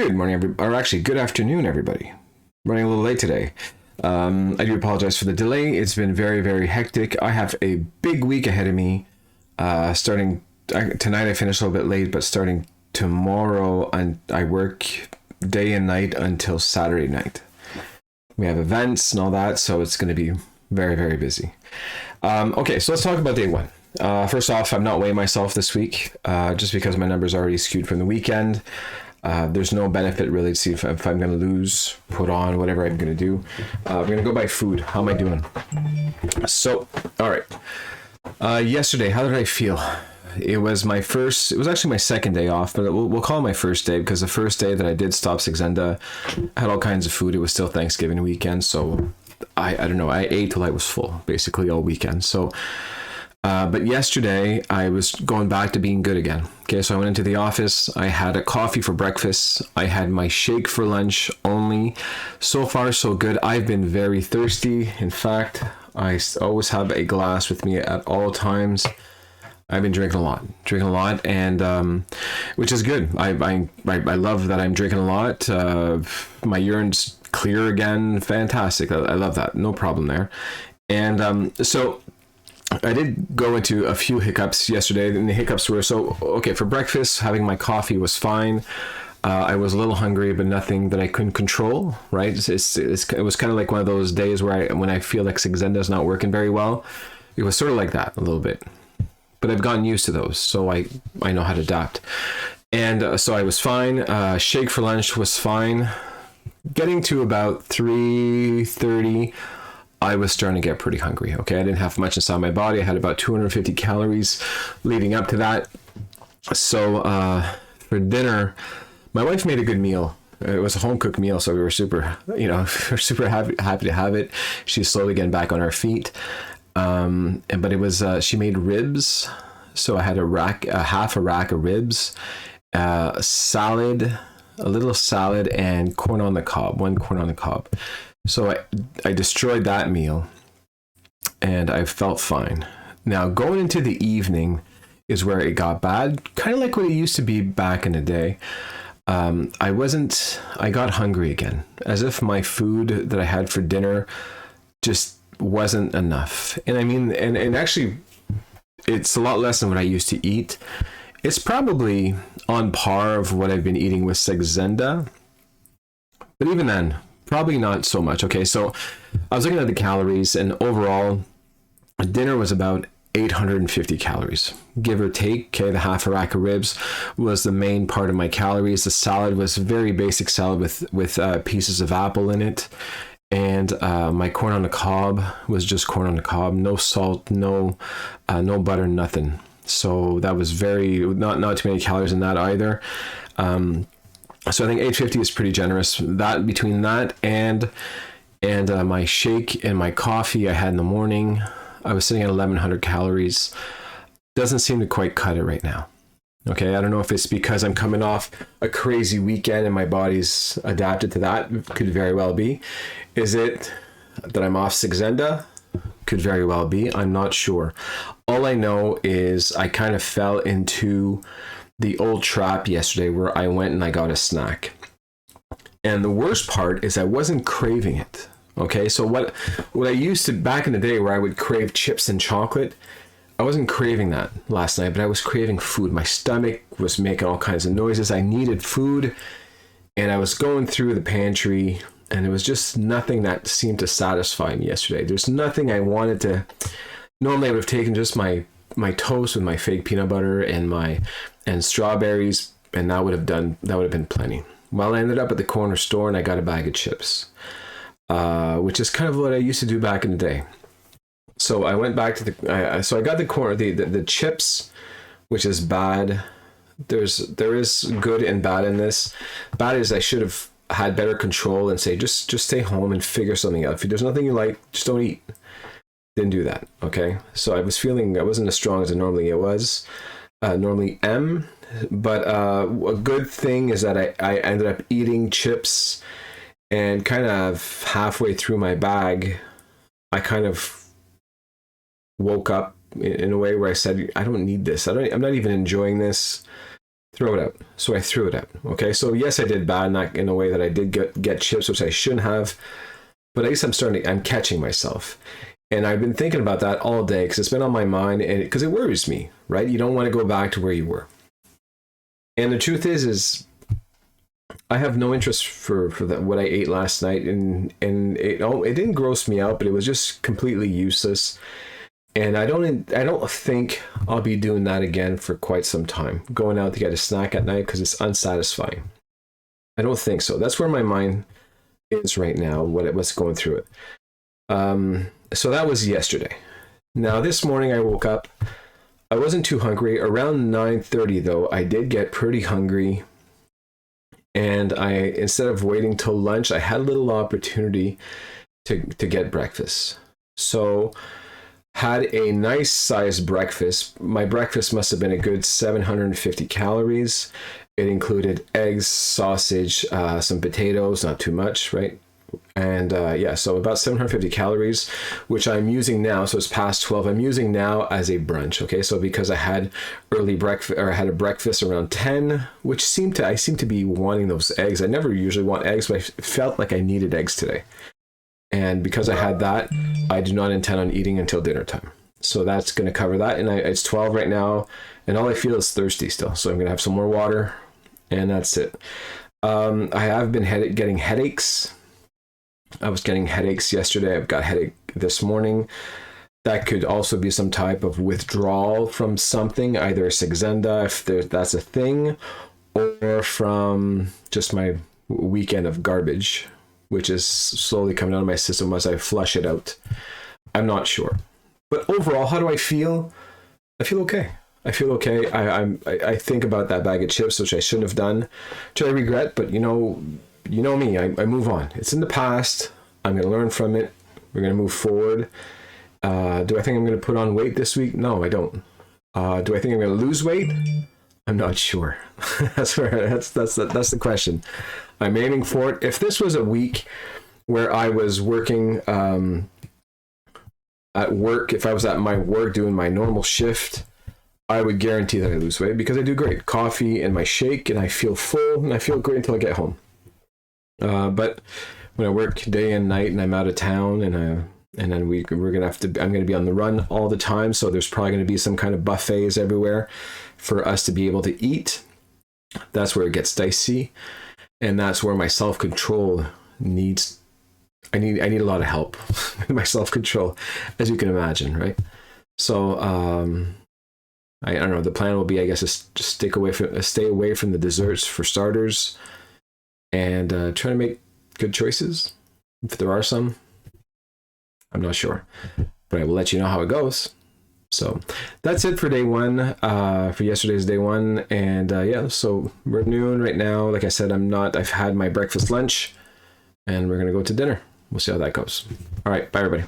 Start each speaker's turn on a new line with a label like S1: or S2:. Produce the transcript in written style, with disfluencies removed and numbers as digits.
S1: Good morning, or actually, good afternoon, everybody. Running a little late today. I do apologize for the delay. It's been very, very hectic. I have a big week ahead of me. Starting tonight, I finish a little bit late, but starting tomorrow, I work day and night until Saturday night. We have events and all that, so it's going to be very, very busy. Okay, so let's talk about day one. First off, I'm not weighing myself this week, just because my numbers are already skewed from the weekend. There's no benefit really to see if I'm going to lose, put on, whatever I'm going to do. We're going to go by food. How am I doing? So, all right. Yesterday, how did I feel? It was actually my second day off, but we'll call it my first day because the first day that I did stop Saxenda, I had all kinds of food. It was still Thanksgiving weekend, so I don't know. I ate till I was full, basically all weekend. So, but yesterday I was going back to being good again. Okay, so I went into the office. I had a coffee for breakfast. I had my shake for lunch only. So far, so good. I've been very thirsty. In fact, I always have a glass with me at all times. I've been drinking a lot, and which is good. I love that I'm drinking a lot. My urine's clear again. Fantastic. I love that. No problem there. And so I did go into a few hiccups yesterday, and the hiccups were okay. For breakfast, having my coffee was fine. I was a little hungry, but nothing that I couldn't control. Right? It was kind of like one of those days where when I feel like Saxenda is not working very well. It was sort of like that a little bit. But I've gotten used to those, so I know how to adapt. And so I was fine. Shake for lunch was fine. Getting to about 3:30, I was starting to get pretty hungry. Okay, I didn't have much inside my body. I had about 250 calories leading up to that. So for dinner, my wife made a good meal. It was a home cooked meal, so we were super happy to have it. She's slowly getting back on her feet. But it was she made ribs, so I had half a rack of ribs, salad, a little salad, and corn on the cob, one corn on the cob. So I destroyed that meal, and I felt fine. Now going into the evening is where it got bad, kind of like what it used to be back in the day. I got hungry again, as if my food that I had for dinner just wasn't enough. And I mean, and actually it's a lot less than what I used to eat. It's probably on par of what I've been eating with Saxenda, but even then, probably not so much. Okay, so I was looking at the calories, and overall dinner was about 850 calories, give or take. Okay, the half a rack of ribs was the main part of my calories. The salad was very basic salad with pieces of apple in it. And my corn on the cob was just corn on the cob, no salt, no butter, nothing. So that was not too many calories in that either. So I think 850 is pretty generous. That between that and my shake and my coffee I had in the morning, I was sitting at 1100 calories. Doesn't seem to quite cut it right now. Okay, I don't know if it's because I'm coming off a crazy weekend and my body's adapted to that. Could very well be. Is it that I'm off Saxenda? Could very well be. I'm not sure. All I know is I kind of fell into the old trap yesterday where I went and I got a snack. And the worst part is I wasn't craving it. Okay, so what I used to back in the day where I would crave chips and chocolate, I wasn't craving that last night, but I was craving food. My stomach was making all kinds of noises. I needed food, and I was going through the pantry, and there was just nothing that seemed to satisfy me yesterday. There's nothing I wanted to. Normally, I would have taken just my toast with my fake peanut butter and strawberries, and that would have been plenty. Well, I ended up at the corner store, and I got a bag of chips, which is kind of what I used to do back in the day. So I went back to so I got the chips, which is bad. There is good and bad in this. Bad is I should have had better control and say, just stay home and figure something out. If there's nothing you like, just don't eat. Didn't do that. Okay. So I was feeling I wasn't as strong as I normally am. But a good thing is that I ended up eating chips, and kind of halfway through my bag, I kind of woke up in a way where I said, I don't need this. I'm not even enjoying this. throw it out. So I threw it out. Okay, so yes, I did bad in a way that I did get chips, which I shouldn't have. But at least I'm catching myself. And I've been thinking about that all day because it's been on my mind, and because it worries me, right? You don't want to go back to where you were. And the truth is I have no interest for that what I ate last night, and it didn't gross me out, but it was just completely useless. And I don't think I'll be doing that again for quite some time. Going out to get a snack at night because it's unsatisfying. I don't think so. That's where my mind is right now. What's going through it. So that was yesterday. Now this morning I woke up. I wasn't too hungry. Around 9:30 though, I did get pretty hungry. And instead of waiting till lunch, I had a little opportunity to get breakfast. So had a nice sized breakfast. My breakfast must have been a good 750 calories. It included eggs, sausage, some potatoes, not too much, right? And so about 750 calories, which I'm using now. So it's past 12. I'm using now as a brunch. Okay, so because I had early breakfast, or I had a breakfast around 10, which I seem to be wanting those eggs. I never usually want eggs, but I felt like I needed eggs today. And because I had that, I do not intend on eating until dinner time. So that's going to cover that. And it's 12 right now, and all I feel is thirsty still. So I'm going to have some more water, and that's it. I have been getting headaches. I was getting headaches yesterday. I've got a headache this morning. That could also be some type of withdrawal from something, either Saxenda, if that's a thing, or from just my weekend of garbage, which is slowly coming out of my system as I flush it out. I'm not sure. But overall, how do I feel? I feel okay. I feel okay. I think about that bag of chips, which I shouldn't have done, which I regret, but you know me, I move on. It's in the past. I'm going to learn from it. We're going to move forward. Do I think I'm going to put on weight this week? No, I don't. Do I think I'm going to lose weight? I'm not sure. That's the question. I'm aiming for it. If this was a week where I was working at work, if I was at my work doing my normal shift, I would guarantee that I lose weight because I do great. Coffee and my shake, and I feel full, and I feel great until I get home. But when I work day and night, and I'm out of town, and then we're gonna have to. I'm gonna be on the run all the time, so there's probably gonna be some kind of buffets everywhere for us to be able to eat. That's where it gets dicey, and that's where my self-control needs. I need a lot of help with my self-control, as you can imagine, right? So I don't know. The plan will be, I guess, is just stay away from the desserts for starters, and try to make good choices if there are some. I'm not sure, but I will let you know how it goes. So that's it for day one, for yesterday's day one. And so we're noon right now. Like I said, I've had my breakfast, lunch, and we're going to go to dinner. We'll see how that goes. All right. Bye, everybody.